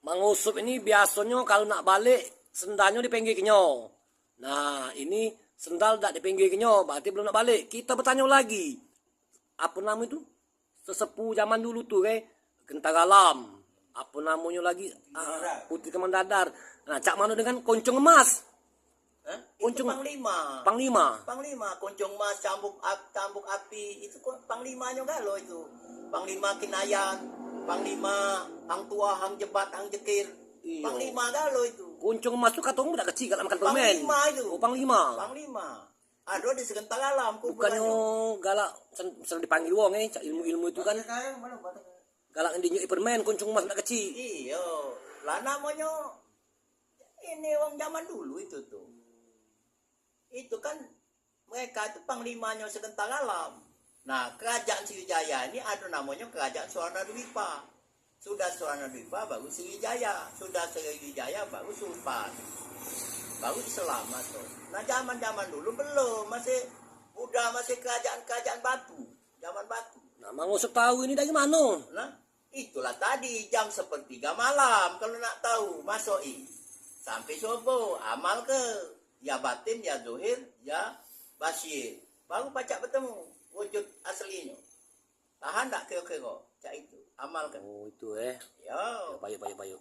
Mangusup ini biasanya kalau nak balik sendalnya di pinggir kenyo. Nah ini sendal tak di pinggir kenyo, berarti belum nak balik. Kita bertanya lagi, apa nama itu? Sesepuh zaman dulu tuh Gentagalam. Apa namanya lagi? Putri Kemandadar. Nah, cak mana dengan Koncong Emas? Itu Panglima. Panglima. Koncong Emas, cambuk api, itu Panglimanya galo itu. Panglima Kinayan, Panglima Hang Tua, Hang Jebat, Hang Jekir. Iyo. Panglima galo itu. Koncong Emas tuh katong udah kecil kalau makan permen. Panglima itu. Oh, Panglima. Ada di Segentagalam. Bukannya galak sering dipanggil wong cak ilmu-ilmu itu kan. Galak ngindinya permen Koncong Emas udah kecil. Iya. Lah namanya ini wong zaman dulu itu tuh. Itu kan mereka itu panglimanya Segentagalam. Nah, kerajaan Sriwijaya ini ada namanya kerajaan Suwarnadwipa. Sudah Suwarnadwipa baru Sriwijaya, sudah Sriwijaya baru Sultan. Baru Islam masuk. Nah, zaman-zaman dulu belum, masih kerajaan-kerajaan batu, zaman batu. Nah, Mangusuk tahu ini dari mana? Nah, itulah tadi jam 1:30 malam kalau nak tahu masuk sampai subuh amal ke ya batin ya zuhir ya basyir baru pacak bertemu wujud aslinya tahan tak kira-kira cak itu amal kan Oh itu yo ya, bayu.